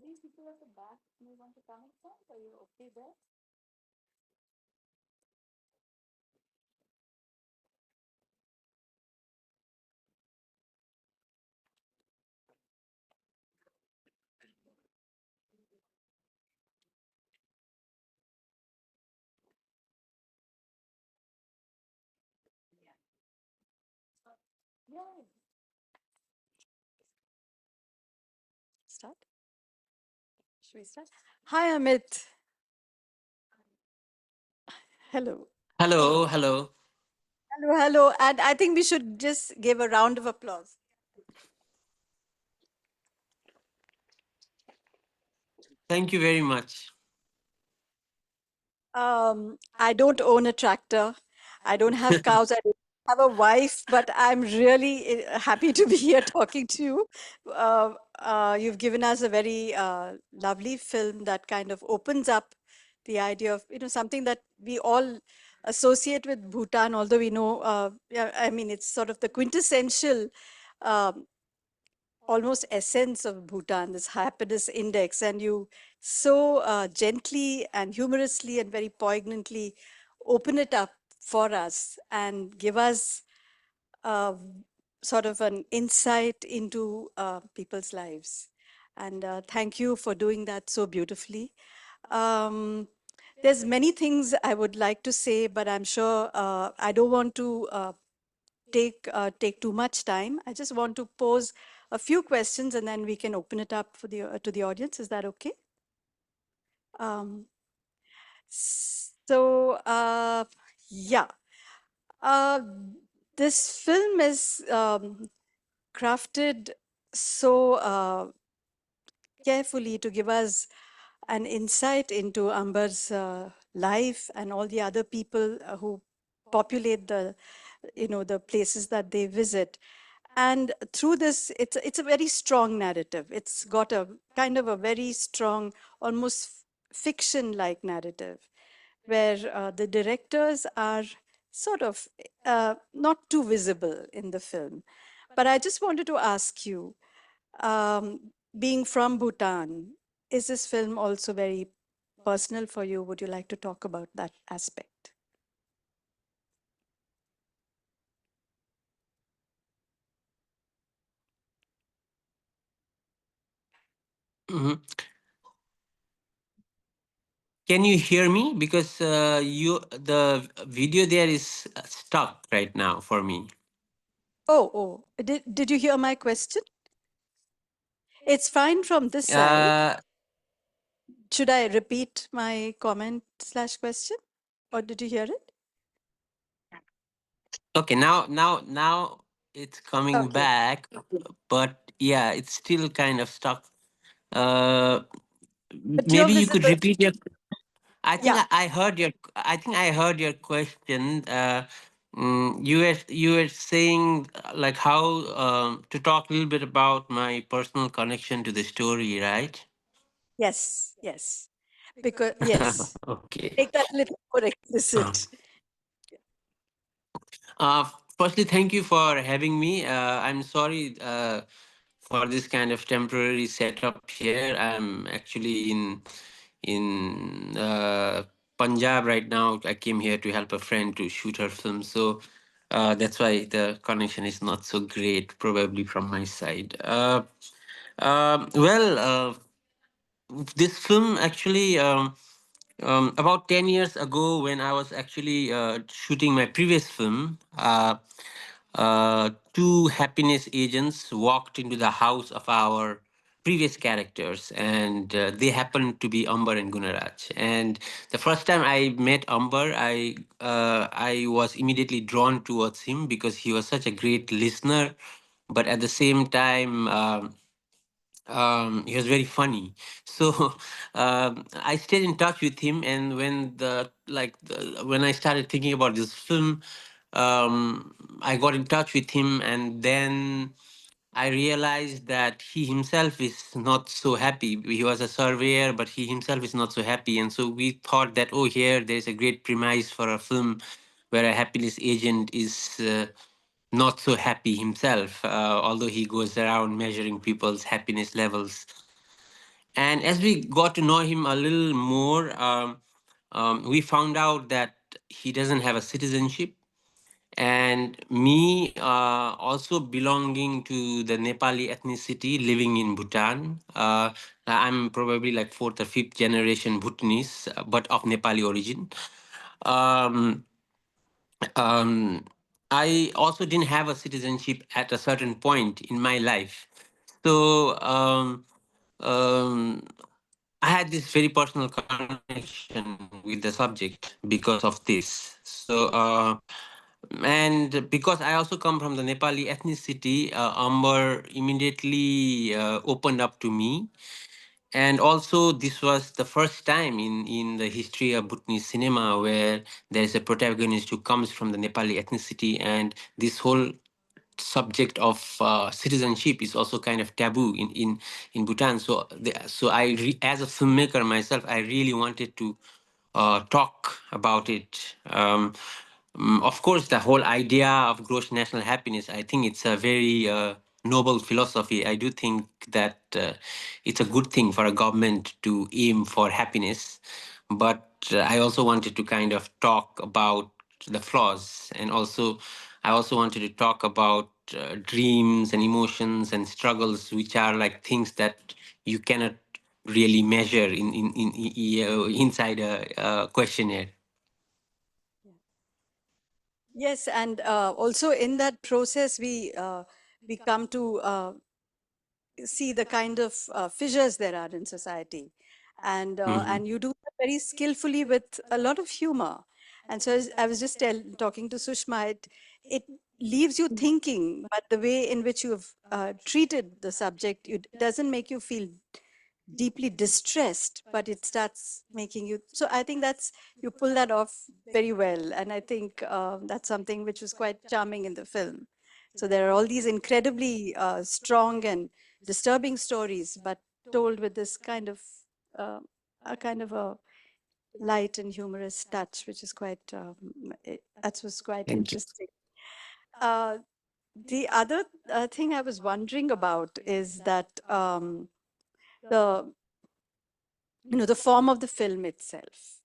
these people at the back may want to come in front. Are you okay there? Yeah. Start. Should we start? Hi, Amit. Hello. Hello, hello. Hello, hello. And I think we should just give a round of applause. Thank you very much. I don't own a tractor. I don't have cows. I don't have a wife, but I'm really happy to be here talking to you. You've given us a very lovely film that kind of opens up the idea of, something that we all associate with Bhutan, although we know, yeah, I mean, it's sort of the quintessential um, almost essence of Bhutan, this happiness index, and you so gently and humorously and very poignantly open it up for us and give us uh, sort of an insight into people's lives. And thank you for doing that so beautifully. Um, there's many things I would like to say, but I'm sure I don't want to take too much time. I just want to pose a few questions and then we can open it up for the to the audience. Is that okay? Um, so yeah, uh, this film is crafted so carefully to give us an insight into Amber's life and all the other people who populate the places that they visit. And through this, it's a very strong narrative. It's got a kind of a very strong, almost fiction-like narrative, where the directors are sort of not too visible in the film. But I just wanted to ask you, being from Bhutan, is this film also very personal for you? Would you like to talk about that aspect? Mhm. Can you hear me? Because the video there is stuck right now for me. Oh, did you hear my question? It's fine from this side. Uh, Should I repeat my comment slash question, or did you hear it? okay, now it's coming Okay. back, but yeah, it's still kind of stuck. Uh, But you're maybe you could visible. repeat your. I think Yeah. I heard your. I think I heard your question. You were saying like how to talk a little bit about my personal connection to the story, right? Yes. Yes. Because yes, Okay. make that a little more Uh, explicit. Firstly, thank you for having me. I'm sorry for this kind of temporary setup here. I'm actually in Punjab right now. I came here to help a friend to shoot her film, so that's why the connection is not so great, probably from my side. Well, this film actually. About 10 years ago, when I was actually shooting my previous film, two happiness agents walked into the house of our previous characters, and they happened to be Amber and Gunaraj. And the first time I met Amber, I was immediately drawn towards him because he was such a great listener, but at the same time. He was very funny. So I stayed in touch with him, and when I started thinking about this film, I got in touch with him, and then I realized that he himself is not so happy. He was a surveyor, but he himself is not so happy. And so we thought that, oh, here there's a great premise for a film where a happiness agent is not so happy himself, although he goes around measuring people's happiness levels. And as we got to know him a little more, we found out that he doesn't have a citizenship. And me, also belonging to the Nepali ethnicity, living in Bhutan. I'm probably like fourth or fifth generation Bhutanese, but of Nepali origin. Um, um, I also didn't have a citizenship at a certain point in my life. So um, I had this very personal connection with the subject because of this. And because I also come from the Nepali ethnicity, Amber immediately opened up to me. And also, this was the first time in the history of Bhutanese cinema where there is a protagonist who comes from the Nepali ethnicity, and this whole subject of citizenship is also kind of taboo in Bhutan. As a filmmaker myself, I really wanted to talk about it. Of course, the whole idea of gross national happiness, I think it's a very noble philosophy. I do think that it's a good thing for a government to aim for happiness. But I also wanted to kind of talk about the flaws, and also I also wanted to talk about dreams and emotions and struggles, which are like things that you cannot really measure inside a questionnaire. Yeah. Yes, and also in that process, we come to see the kind of fissures there are in society, Hmm. and you do that very skillfully with a lot of humor. And so as I was just talking to Sushma, it leaves you thinking, but the way in which you have treated the subject, it doesn't make you feel deeply distressed, but it starts making you. So I think that's, you pull that off very well, and I think that's something which was quite charming in the film. So there are all these incredibly strong and disturbing stories, but told with this kind of uh, a kind of a light and humorous touch, which is quite that was quite Thank you. interesting. Uh, the other thing I was wondering about is that the the form of the film itself.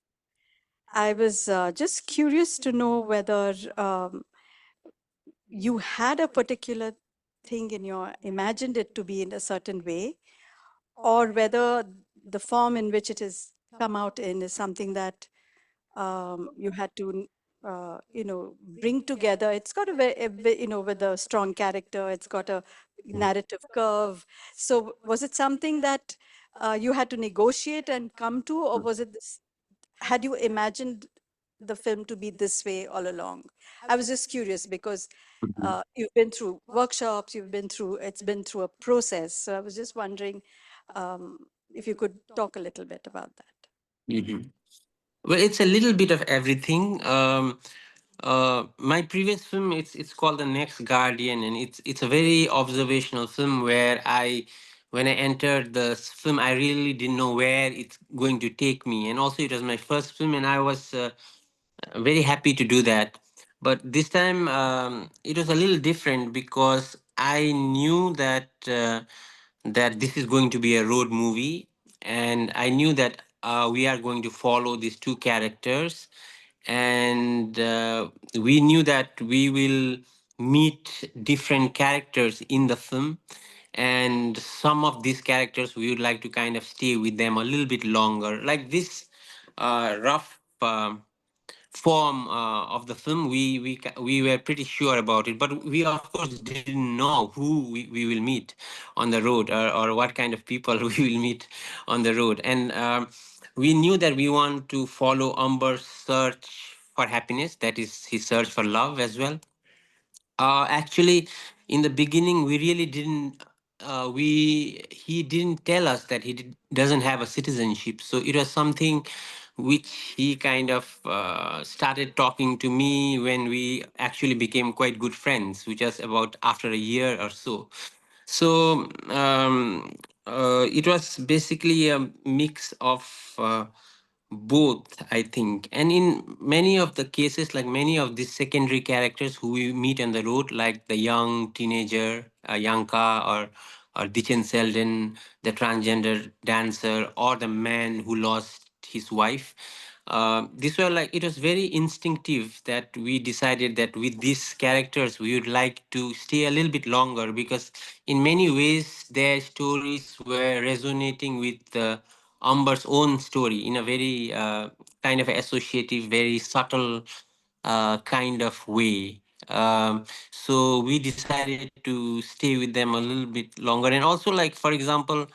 I was just curious to know whether you had a particular thing in your imagined it to be in a certain way, or whether the form in which it has come out in is something that you had to bring together. It's got with a strong character, it's got a narrative curve. So was it something that you had to negotiate and come to, or was it this, had you imagined the film to be this way all along? I was just curious because Mhm. you've been through workshops, it's been through a process. So I was just wondering um, if you could talk a little bit about that. Mhm. Well, it's a little bit of everything. My previous film, it's called The Next Guardian, and it's a very observational film where when I entered the film, I really didn't know where it's going to take me, and also it was my first film, and I was very happy to do that. But this time, it was a little different because I knew that this is going to be a road movie, and I knew that we are going to follow these two characters, and we knew that we will meet different characters in the film, and some of these characters we would like to kind of stay with them a little bit longer, like this rough form of the film. We were pretty sure about it, but we of course didn't know who we will meet on the road, or what kind of people we will meet on the road. And we knew that we want to follow Umber's search for happiness, that is his search for love as well. Actually, in the beginning, we really didn't. We He didn't tell us that doesn't have a citizenship. So it was something which he kind of started talking to me when we actually became quite good friends, which was about after a year or so. So it was basically a mix of both, I think. And in many of the cases, like many of these secondary characters who we meet on the road, like the young teenager Yanka or or Dichen Selden, the transgender dancer, or the man who lost his wife. These were like, it was very instinctive that we decided that with these characters we would like to stay a little bit longer, because in many ways their stories were resonating with Amber's own story in a very kind of associative, very subtle kind of way. So we decided to stay with them a little bit longer. And also, like, for example,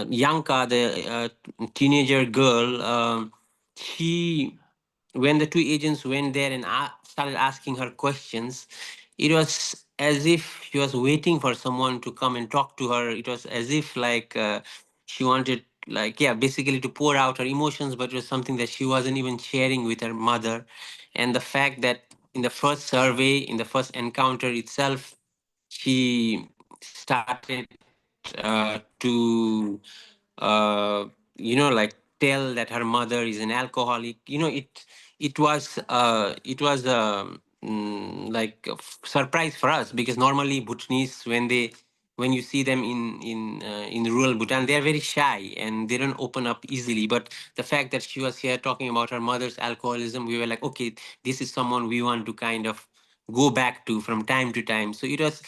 Yanka, the teenager girl, she, when the two agents went there and started asking her questions, it was as if she was waiting for someone to come and talk to her. It was as if like she wanted, like, yeah, basically to pour out her emotions, but it was something that she wasn't even sharing with her mother. And the fact that in the first survey, in the first encounter itself, she started to like tell that her mother is an alcoholic. It was like a surprise for us, because normally Bhutanese, when you see them in rural Bhutan, they are very shy and they don't open up easily. But the fact that she was here talking about her mother's alcoholism, we were like, okay, this is someone we want to kind of go back to from time to time. So it was,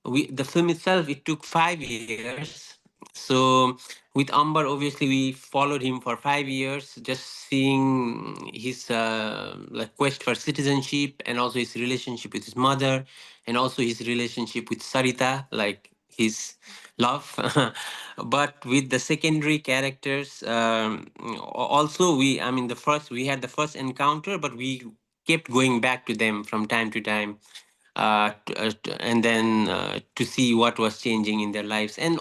the film itself, it took 5 years. So with Amber, obviously we followed him for 5 years, just seeing his like quest for citizenship, and also his relationship with his mother, and also his relationship with Sarita, like his love. But with the secondary characters, also I mean, we had the first encounter, but we kept going back to them from time to time, and then to see what was changing in their lives. And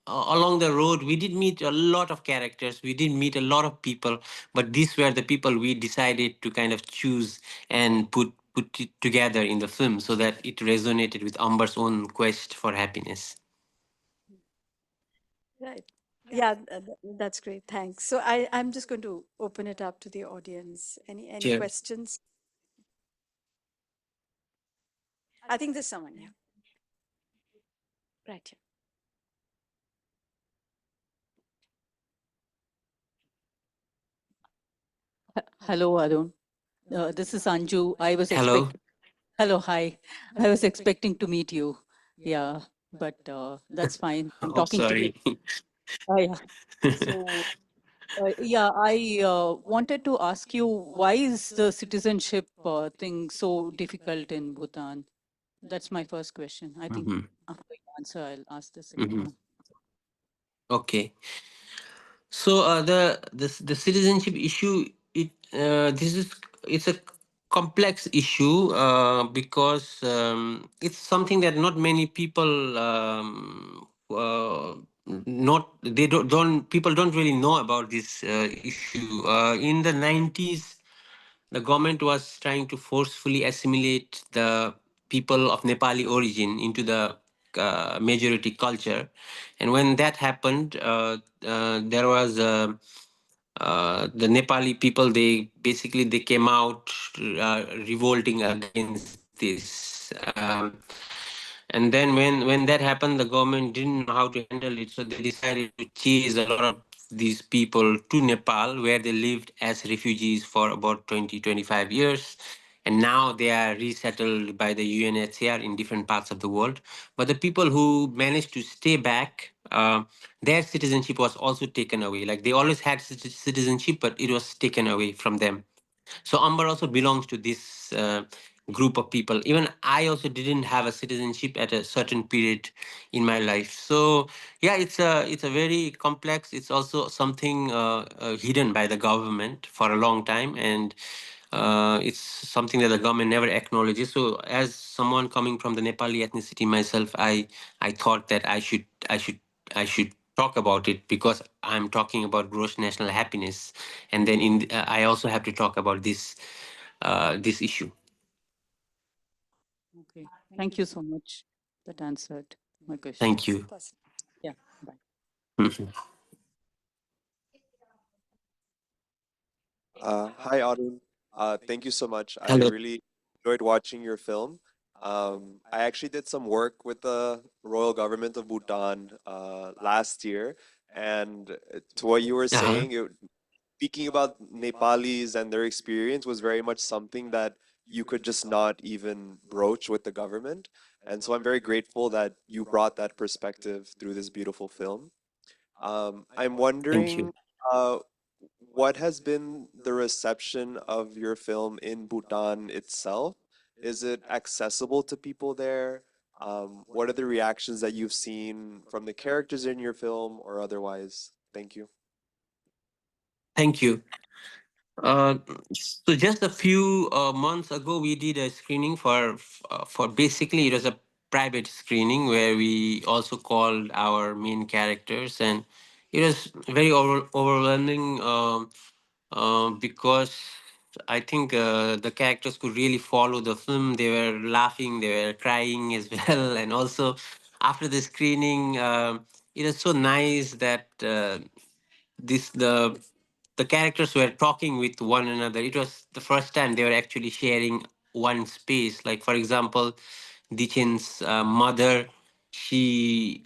along the road, we did meet a lot of characters, we did meet a lot of people, but these were the people we decided to kind of choose and put it together in the film, so that it resonated with Amber's own quest for happiness. Right. Yeah, that's great. Thanks. So I'm just going to open it up to the audience. Any Sure. questions? I think there's someone. Yeah. Right here. Hello, Arun. This is Anju. I was Hello. expecting. Hello, hi. I was expecting to meet you. Yeah, but that's fine. I'm Oh, talking to you. sorry. Yeah. So, yeah, I wanted to ask you, why is the citizenship thing so difficult in Bhutan? That's my first question. I think Hmm. after you answer, I'll ask the second Hmm. one. Okay. So the citizenship issue, it's a complex issue, because it's something that not many people not they don't people don't really know about this issue. In the 90s, the government was trying to forcefully assimilate the people of Nepali origin into the majority culture, and when that happened, there was the Nepali people. They basically they came out revolting against this. And then when that happened, the government didn't know how to handle it, so they decided to chase a lot of these people to Nepal, where they lived as refugees for about 20-25 years. And now they are resettled by the UNHCR in different parts of the world. But the people who managed to stay back, their citizenship was also taken away. Like, they always had citizenship, but it was taken away from them. So Amber also belongs to this group of people. Even I also didn't have a citizenship at a certain period in my life. So yeah, it's a very complex. It's also something hidden by the government for a long time, and it's something that the government never acknowledges. So as someone coming from the Nepali ethnicity myself, I thought that I should talk about it, because I'm talking about gross national happiness, and then I also have to talk about this issue. Okay. Thank you so much. That answered my question. Thank you. Yeah. Bye. Mhm. Hi, Arun. Thank you so much. I Hello. really enjoyed watching your film. I actually did some work with the royal government of Bhutan last year, and to what you were Uh-huh. saying, speaking about Nepalis and their experience was very much something that you could just not even broach with the government. And so I'm very grateful that you brought that perspective through this beautiful film. I'm Thank you. wondering, uh, what has been the reception of your film in Bhutan itself? Is it accessible to people there? What are the reactions that you've seen from the characters in your film or otherwise? Thank you. Thank you. Uh, so just a few months ago, we did a screening for basically it was a private screening where we also called our main characters, and it was very overwhelming because I think the characters could really follow the film. They were laughing, they were crying as well, and also after the screening, it was so nice that this the characters were talking with one another. It was the first time they were actually sharing one space. Like for example, Dichin's mother, she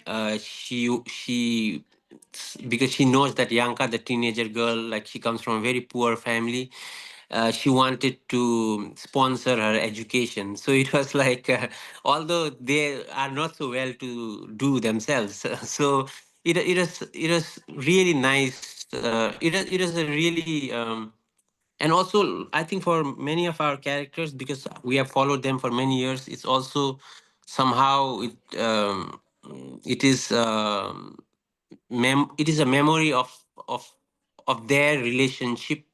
because she knows that Yanka, the teenager girl, like she comes from a very poor family. She wanted to sponsor her education. So it was like, although they are not so well to do themselves, so it was really nice. It is a really and also I think for many of our characters, because we have followed them for many years, it's also somehow it is it is a memory of of their relationship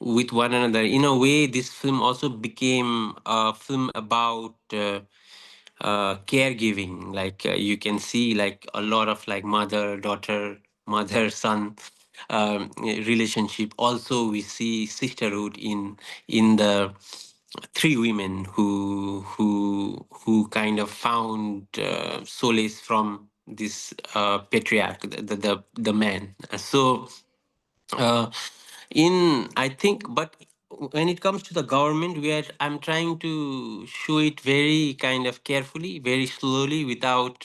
with one another. In a way, this film also became a film about caregiving. Like you can see, like a lot of like mother daughter, mother son relationship. Also, we see sisterhood in the three women who kind of found solace from this patriarch, the man. So uh, in I think, but when it comes to the government, I'm trying to show it very kind of carefully, very slowly, without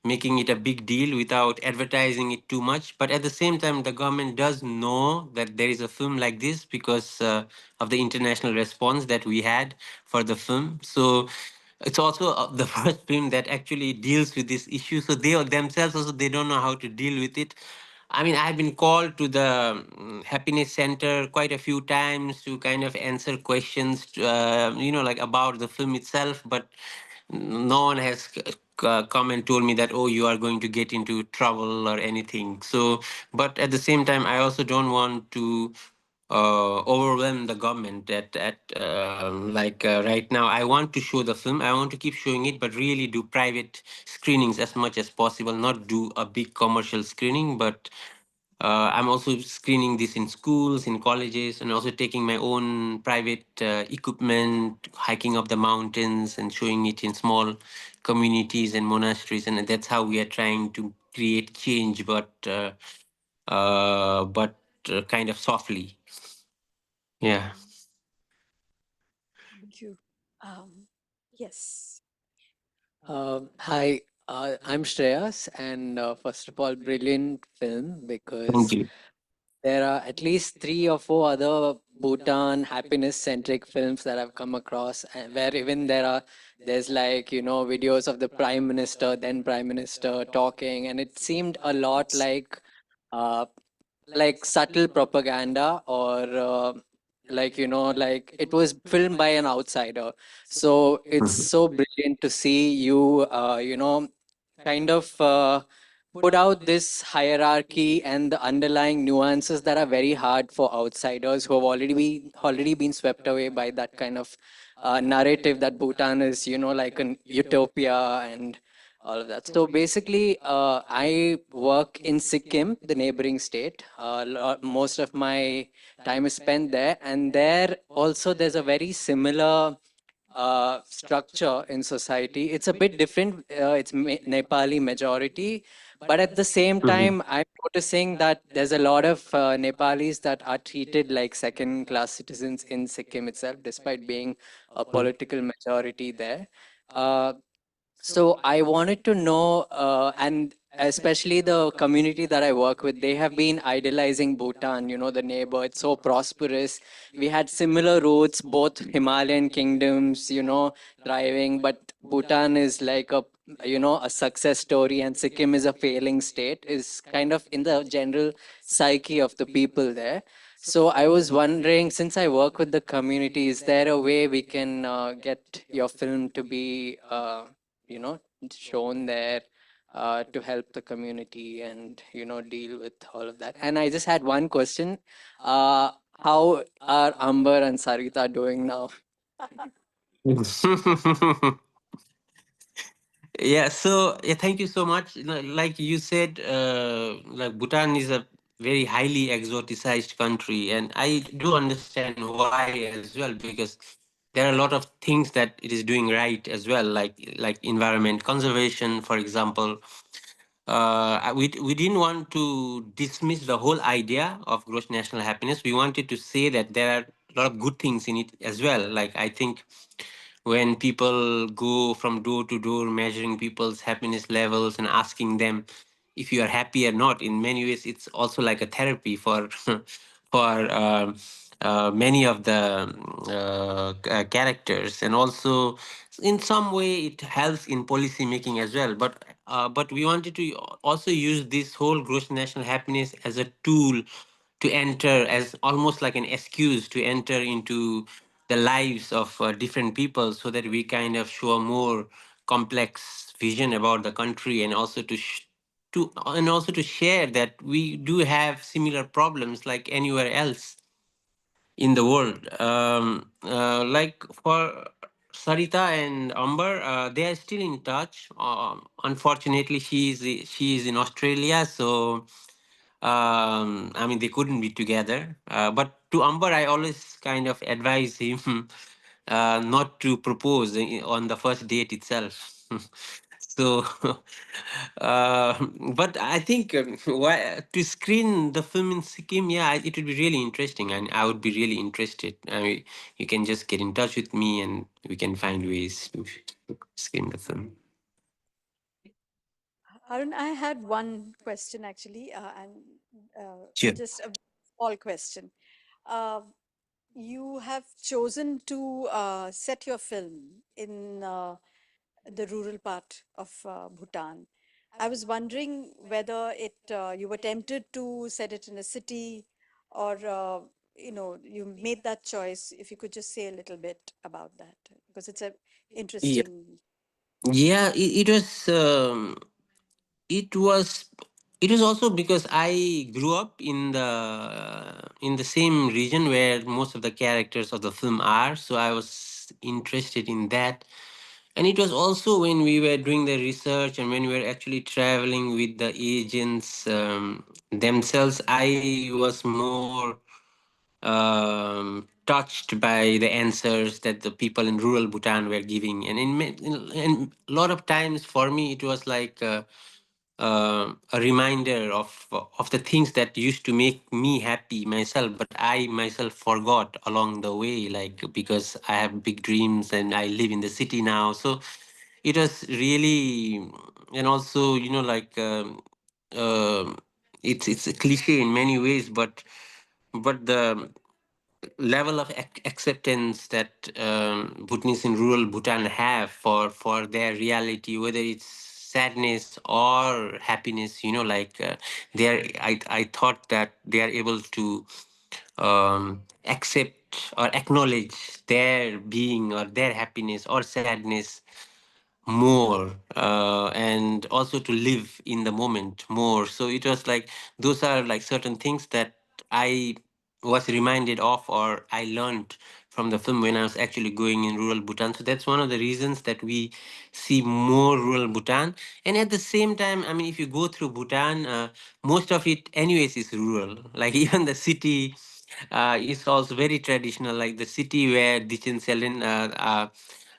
making it a big deal, without advertising it too much. But at the same time, the government does know that there is a film like this because of the international response that we had for the film. So it's also the first film that actually deals with this issue. So they themselves also, they don't know how to deal with it. I mean, I've been called to the happiness center quite a few times to kind of answer questions, like about the film itself, but no one has come and told me that, oh, you are going to get into trouble or anything. So, but at the same time, I also don't want to overwhelm the government right now. I want to show the film, I want to keep showing it, but really do private screenings as much as possible, not do a big commercial screening. But I'm also screening this in schools, in colleges, and also taking my own private equipment, hiking up the mountains and showing it in small communities and monasteries. And that's how we are trying to create change, but kind of softly. Yeah. Thank you. Um, yes. Hi, I'm Shreyas, and first of all, brilliant film Thank because you. there are at least three or four other Bhutan happiness-centric films that I've come across, where even there's like videos of the prime minister, then prime minister talking, and it seemed a lot uh, like subtle propaganda or like it was filmed by an outsider. So it's Mhm. so brilliant to see you kind of put out this hierarchy and the underlying nuances that are very hard for outsiders who have already been swept away by that kind of narrative that Bhutan is like an utopia and all of that. So basically, I work in Sikkim, the neighboring state. Most of my time is spent there, and there also there's a very similar structure in society. It's a bit different. It's Nepali majority, but at the same Mhm. time, I'm noticing that there's a lot of Nepalis that are treated like second-class citizens in Sikkim itself, despite being a political majority there. Uh, so I wanted to know, and especially the community that I work with, they have been idolizing Bhutan, the neighbor. It's so prosperous. We had similar roots, both Himalayan kingdoms, thriving, but Bhutan is like a success story, and Sikkim is a failing state, is kind of in the general psyche of the people there. So I was wondering, since I work with the community, is there a way we can get your film to be you know shown there to help the community and deal with all of that? And I just had one question. uh how are Amber and Sarita doing now? Yeah, so yeah, thank you so much. Like you said, like Bhutan is a very highly exoticized country, and I do understand why as well, because there are a lot of things that it is doing right as well, like environment conservation, for example. We didn't want to dismiss the whole idea of gross national happiness. We wanted to say that there are a lot of good things in it as well. Like I think when people go from door to door measuring people's happiness levels and asking them if you are happy or not, in many ways it's also like a therapy for for many of the characters, and also in some way it helps in policy making as well. But we wanted to also use this whole gross national happiness as a tool to enter, as almost like an excuse to enter into the lives of different people, so that we kind of show a more complex vision about the country, and also to share that we do have similar problems like anywhere else in the world. Like for Sarita and Amber, they are still in touch. Unfortunately, she is in Australia, so I mean they couldn't be together. But to Amber, I always kind of advise him not to propose on the first date itself. So, but I think why, to screen the film in Sikkim, yeah, it would be really interesting, and I would be really interested. I mean, you can just get in touch with me, and we can find ways to screen the film. Arun, I had one question actually, and Sure. just a small question. Uh, you have chosen to set your film in the rural part of Bhutan. I was wondering whether you were tempted to set it in a city, or you made that choice. If you could just say a little bit about that, because it's a Yeah, interesting. yeah. It was it was also because I grew up in the same region where most of the characters of the film are, so I was interested in that. And it was also when we were doing the research and when we were actually traveling with the agents themselves, I was more touched by the answers that the people in rural Bhutan were giving. And in a lot of times for me, it was like a reminder of the things that used to make me happy myself, but I myself forgot along the way, like because I have big dreams and I live in the city now. So it was really, and also like it's a cliche in many ways, but the level of acceptance that Bhutanese in rural Bhutan have for their reality, whether it's sadness or happiness, like they are. I thought that they are able to accept or acknowledge their being or their happiness or sadness more, and also to live in the moment more. So it was like those are like certain things that I was reminded of or I learned from the film when I was actually going in rural Bhutan. So that's one of the reasons that we see more rural Bhutan. And at the same time, I mean, if you go through Bhutan, most of it anyways is rural. Like even the city is also very traditional. Like the city where Dichen Selen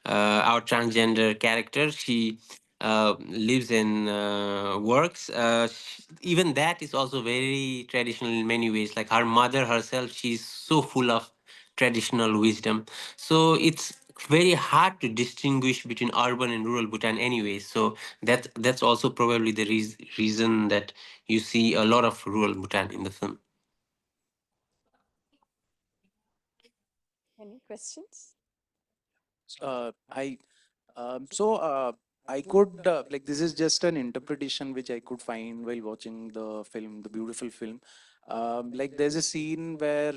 our transgender character. She lives and works. Even that is also very traditional in many ways. Like her mother herself, she's so full of traditional wisdom. So it's very hard to distinguish between urban and rural Bhutan anyway. So that's also probably the reason that you see a lot of rural Bhutan in the film. Any questions? I so I could like this is just an interpretation which I could find while watching the film, the beautiful film. Like there's a scene where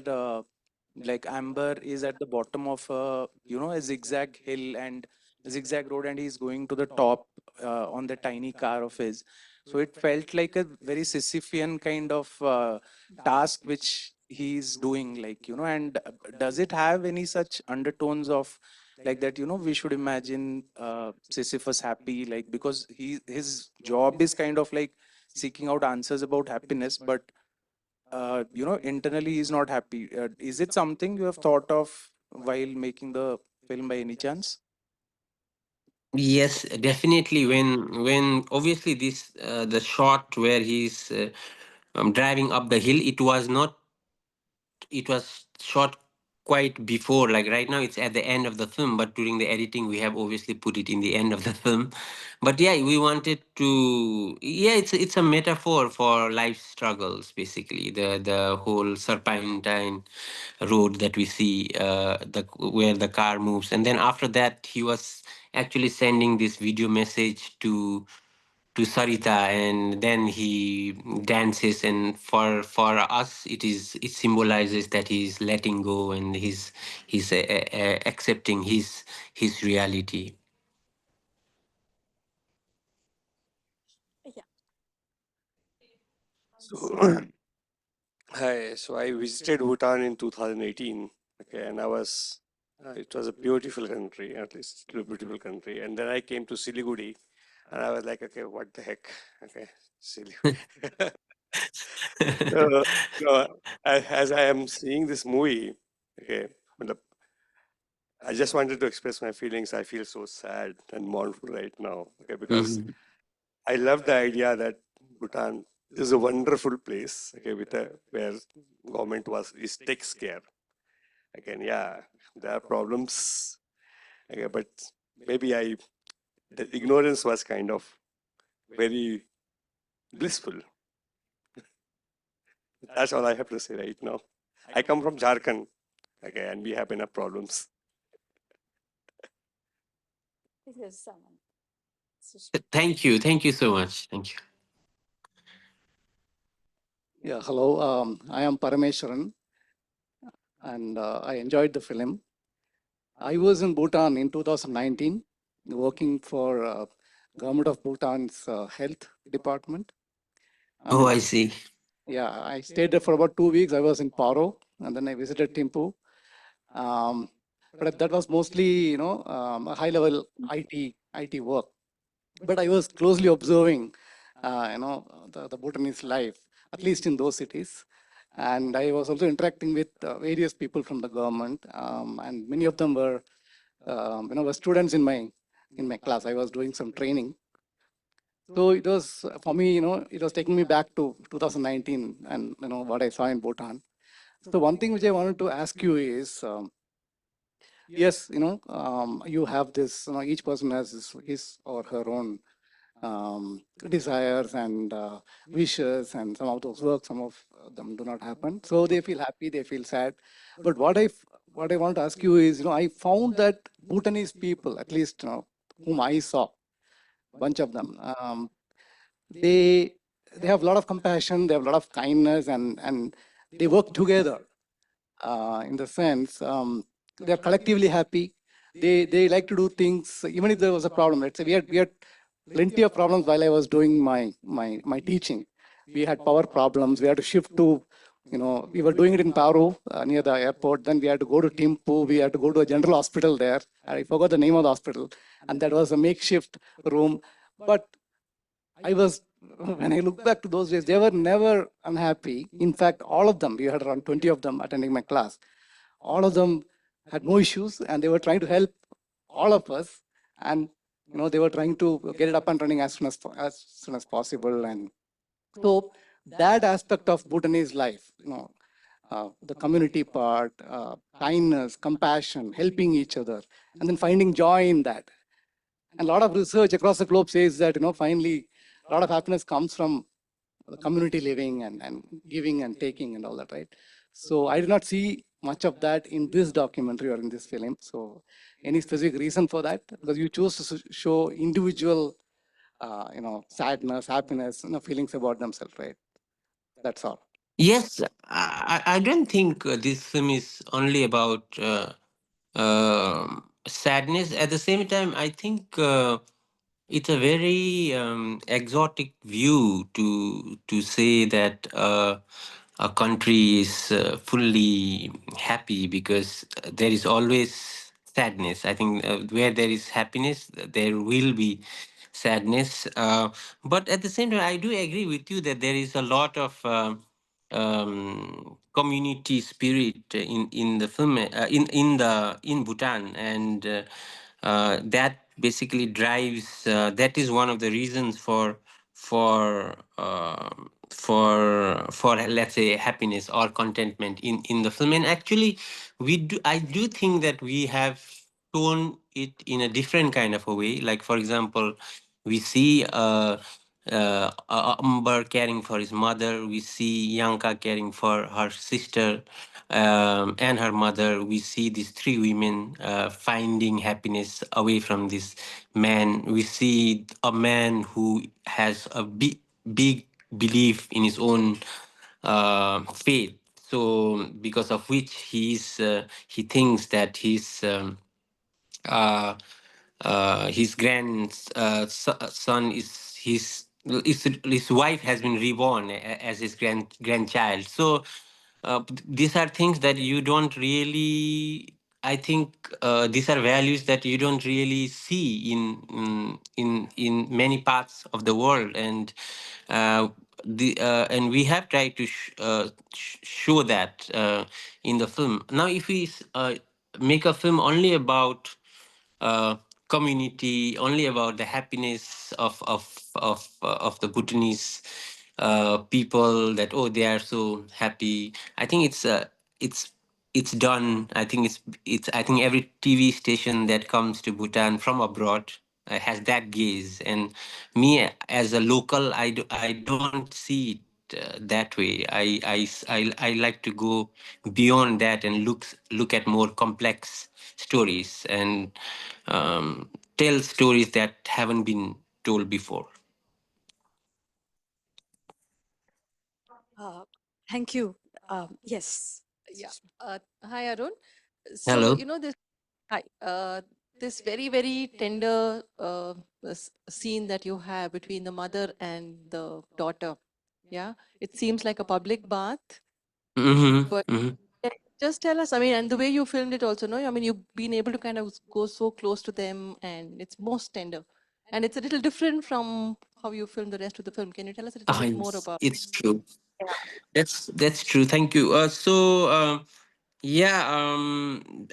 like Amber is at the bottom of a a zigzag hill and a zigzag road, and he's going to the top on the tiny car of his. So it felt like a very Sisyphean kind of task which he's doing, like and does it have any such undertones of like that we should imagine Sisyphus happy, like because his job is kind of like seeking out answers about happiness, but internally he's not happy. Is it something you have thought of while making the film by any chance? Yes, definitely. When obviously this the shot where he's driving up the hill, it was shot quite before. Like right now, it's at the end of the film, but during the editing, we have obviously put it in the end of the film. But yeah, we wanted to. Yeah, it's a metaphor for life struggles, basically. The whole serpentine road that we see, the where the car moves, and then after that, he was actually sending this video message to Sarita, and then he dances. And for us, it symbolizes that he's letting go and he's accepting his reality. Yeah. So, hi. So I visited Bhutan in 2018. Okay, and it was a beautiful country, at least still a beautiful country. And then I came to Siliguri, and I was like, okay, what the heck? Okay, Siliguri. So, as I am seeing this movie, okay, matlab, I just wanted to express my feelings. I feel so sad and mournful right now, okay, because Mhm. I love the idea that Bhutan is a wonderful place, okay, where government is takes care. Again, yeah, there are problems, okay, but maybe the ignorance was kind of very blissful. That's all I have to say right now. I come from Jharkhand, okay, and we have enough problems. Here's someone. Thank you so much. Thank you. Yeah, hello. I am Parameshwaran, and I enjoyed the film. I was in Bhutan in 2019, working for government of Bhutan's health department, Oh, and I see. yeah, I stayed there for about 2 weeks. I was in Paro, and then I visited Thimphu. But that was mostly, a high-level IT work. But I was closely observing, the Bhutanese life, at least in those cities. And I was also interacting with various people from the government, and many of them were students in my class. I was doing some training. So it was for me, it was taking me back to 2019 and what I saw in Bhutan. So one thing which I wanted to ask you is, yes, you have this, each person has his or her own desires and wishes, and some of those work, some of them do not happen. So they feel happy, they feel sad. But what I want to ask you is, I found that Bhutanese people, at least whom I saw, bunch of them, they they have a lot of compassion, they have a lot of kindness, and they work together in the sense they are collectively happy. They like to do things even if there was a problem. Let's say we had plenty of problems while I was doing my teaching. We had power problems. We had to shift to, we were doing it in Paru near the airport. Then we had to go to Timpu. We had to go to a general hospital there. I forgot the name of the hospital, and that was a makeshift room. But I was, when I look back to those days, they were never unhappy. In fact, all of them, we had around 20 of them attending my class. All of them had no issues, and they were trying to help all of us. And they were trying to get it up and running as soon as possible. And so that aspect of Bhutanese life, the community part, kindness, compassion, helping each other, and then finding joy in that. And a lot of research across the globe says that, finally, a lot of happiness comes from the community living and giving and taking and all that, right? So I did not see much of that in this documentary or in this film. So any specific reason for that? Because you chose to show individual, sadness, happiness, feelings about themselves, right? That's all. Yes, I don't think this film is only about sadness. At the same time, I think it's a very exotic view to say that a country is fully happy, because there is always sadness. I think where there is happiness, there will be sadness. But at the same time, I do agree with you that there is a lot of community spirit in the film, in Bhutan, and that basically drives. That is one of the reasons for for let's say happiness or contentment in the film. And actually, I do think that we have shown it in a different kind of a way. Like, for example, we see Umber caring for his mother. We see Yanka caring for her sister and her mother. We see these three women finding happiness away from this man. We see a man who has a big belief in his own faith. So, because of which he thinks that uh, his son is his wife has been reborn as his grandchild. So these are things that you don't really. I think these are values that you don't really see in many parts of the world, and and we have tried to show that in the film. Now, if we make a film only about uh, community, only about the happiness of the Bhutanese people, that oh, they are so happy. I think it's it's done. I think it's I think every TV station that comes to Bhutan from abroad has that gaze. And me as a local, I don't see it that way. I like to go beyond that and look at more complex stories, and tell stories that haven't been told before. Uh, thank you. Yes. Yeah. Hi, Arun. So, Hello. you know, this, hi, this very, very tender scene that you have between the mother and the daughter. Yeah. It seems like a public bath, Mm-hmm. but Mm-hmm. can you just tell us, I mean, and the way you filmed it also, no? I mean, you've been able to kind of go so close to them and it's most tender. And it's a little different from how you filmed the rest of the film. Can you tell us a little bit more about? It's true. Yeah. That's true. Thank you. Yeah,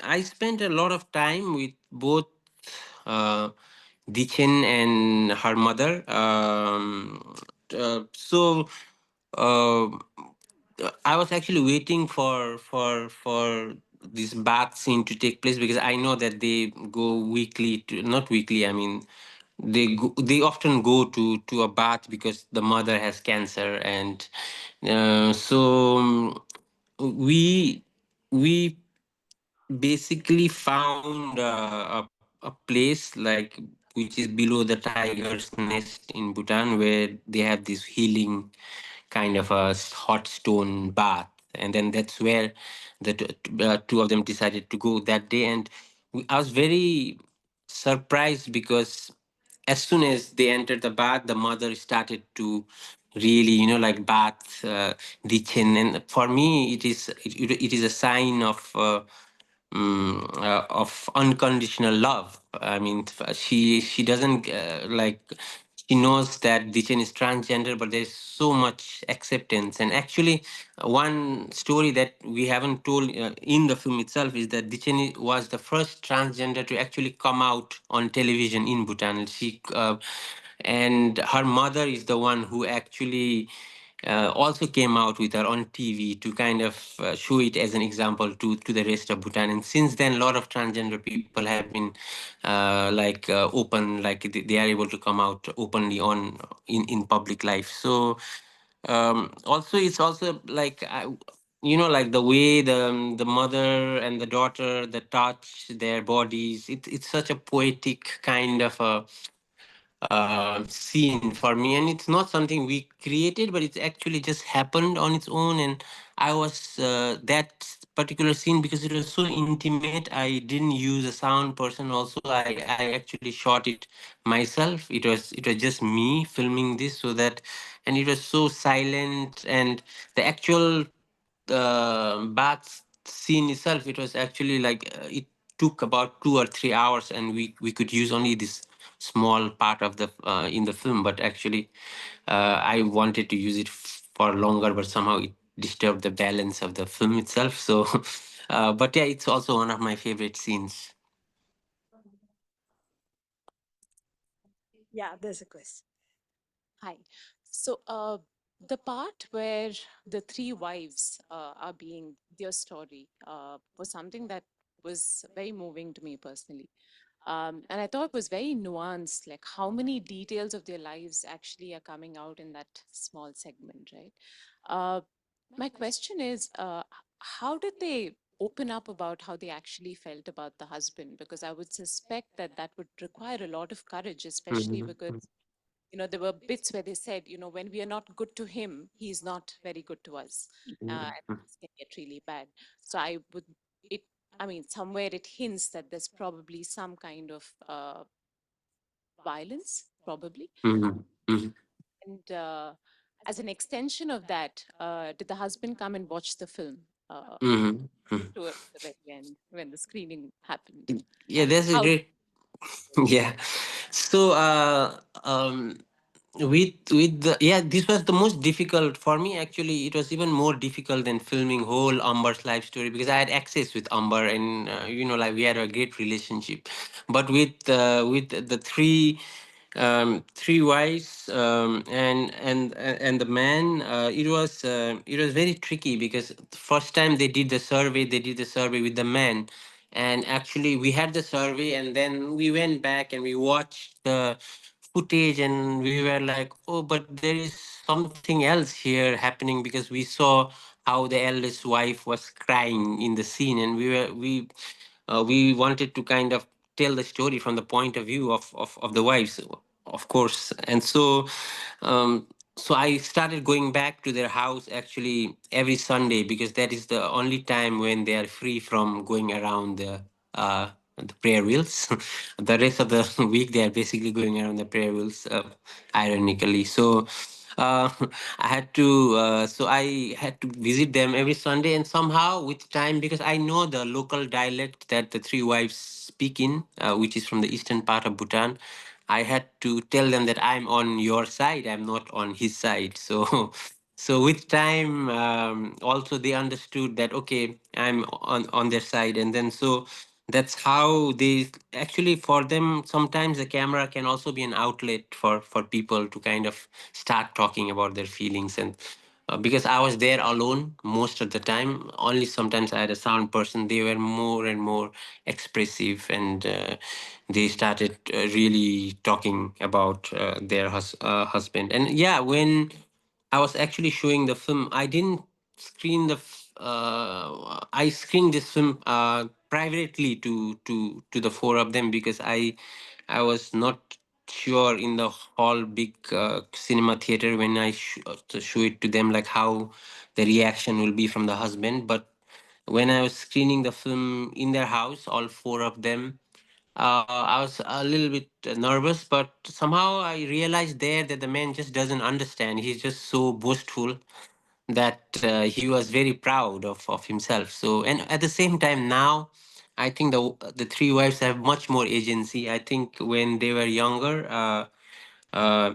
I spent a lot of time with both uh, Dichen and her mother. So uh, I was actually waiting for this bath scene to take place, because I know that they go weekly to, not weekly. I mean, they often go to a bath because the mother has cancer, and we we basically found a place like which is below the tiger's nest in Bhutan, where they have this healing kind of a hot stone bath. And then that's where the two of them decided to go that day. And I was very surprised, because as soon as they entered the bath, the mother started to really, like, bath the chin. And for me, it is a sign of unconditional love. I mean, she doesn't like. she knows that Dichen is transgender, but there's so much acceptance. And actually, one story that we haven't told in the film itself is that Dichen was the first transgender to actually come out on television in Bhutan. And her mother is the one who actually also came out with her on TV to kind of show it as an example to the rest of Bhutan. And since then, a lot of transgender people have been open, like they are able to come out openly on in public life. So also it's also like like the way the mother and the daughter that touch their bodies, it's such a poetic kind of a scene for me, and it's not something we created, but it's actually just happened on its own. And I was that particular scene, because it was so intimate, I didn't use a sound person. Also, I actually shot it myself. It was just me filming this, so that, and it was so silent. And the actual bath scene itself, it was actually like it took about 2 or 3 hours, and we could use only this small part of the in the film. But actually, I wanted to use it for longer, but somehow it disturbed the balance of the film itself. So, but yeah, it's also one of my favorite scenes. Yeah, there's a question. Hi. So, the part where the three wives are being their story was something that was very moving to me personally. And I thought it was very nuanced, like how many details of their lives actually are coming out in that small segment, right? Uh, my question is, how did they open up about how they actually felt about the husband? Because I would suspect that that would require a lot of courage, especially Mhm, because there were bits where they said, when we are not good to him, he's not very good to us. And mhm, things can get really bad. So it, I mean, somewhere it hints that there's probably some kind of violence, probably. mhm, mhm, And as an extension of that, did the husband come and watch the film mhm, mhm. towards the very end when the screening happened? Yeah, And that's a how? great. Yeah. So, with the, yeah, this was the most difficult for me. Actually, it was even more difficult than filming whole Amber's life story, because I had access with Amber, and like we had a great relationship. But with the three wives, and the man, it was very tricky, because the first time they did the survey with the man. And actually, we had the survey, and then we went back and we watched the footage, and we were like, oh, but there is something else here happening, because we saw how the eldest wife was crying in the scene, and we wanted to kind of tell the story from the point of view of the wives, of course. And so I started going back to their house actually every Sunday, because that is the only time when they are free from going around the prayer wheels. The rest of the week they are basically going around the prayer wheels, ironically. So uh, I had to visit them every Sunday, and somehow with time, because I know the local dialect that the three wives speak in, which is from the eastern part of Bhutan, I had to tell them that I'm on your side, I'm not on his side. So, so with time, also they understood that okay, I'm on their side, and then so that's how they actually, for them, sometimes the camera can also be an outlet for people to kind of start talking about their feelings. And because I was there alone most of the time, only sometimes I had a sound person, they were more and more expressive, and they started really talking about their husband. And yeah, when I was actually showing the film, I didn't screen I screened this film privately to the four of them, because I was not sure in the whole big cinema theater when I to show it to them, like how the reaction will be from the husband. But when I was screening the film in their house, all four of them, I was a little bit nervous, but somehow I realized there that the man just doesn't understand. He's just so boastful that he was very proud of himself. So, and at the same time, now I think the three wives have much more agency. I think when they were younger,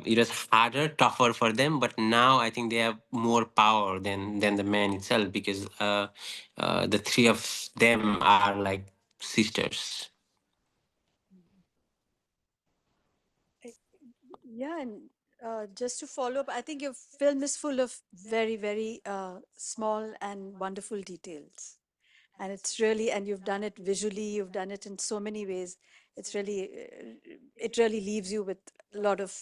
it was harder, tougher for them. But now I think they have more power than the man itself, because the three of them are like sisters. Yeah, and just to follow up, I think your film is full of very, very small and wonderful details. And it's really, and you've done it visually, you've done it in so many ways. It's really, it really leaves you with a lot of,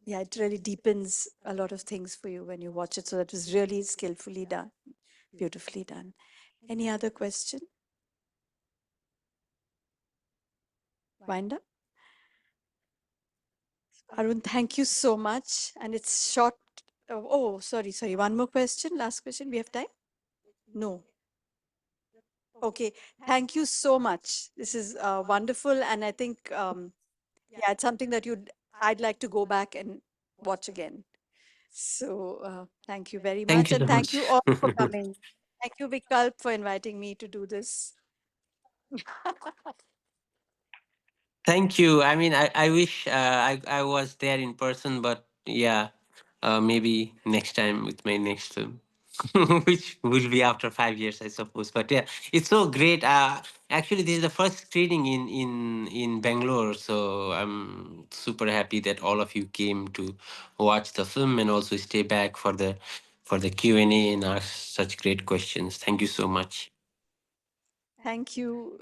yeah, it really deepens a lot of things for you when you watch it. So that was really skillfully done, beautifully done. Any other question? Wind up? Arun, thank you so much. And it's short. Oh, sorry. One more question. Last question. We have time? No. Okay. Thank you so much. This is wonderful. And I think, yeah, it's something that I'd like to go back and watch again. So thank you very Thank much. you so And thank much. you all for coming. Thank you, Vikalp, for inviting me to do this. Thank you. I mean, I wish I was there in person, but yeah, maybe next time with my next film, which will be after 5 years, I suppose. But yeah, it's so great. Actually, this is the first screening in Bangalore, so I'm super happy that all of you came to watch the film and also stay back for the Q&A and ask such great questions. Thank you so much. Thank you.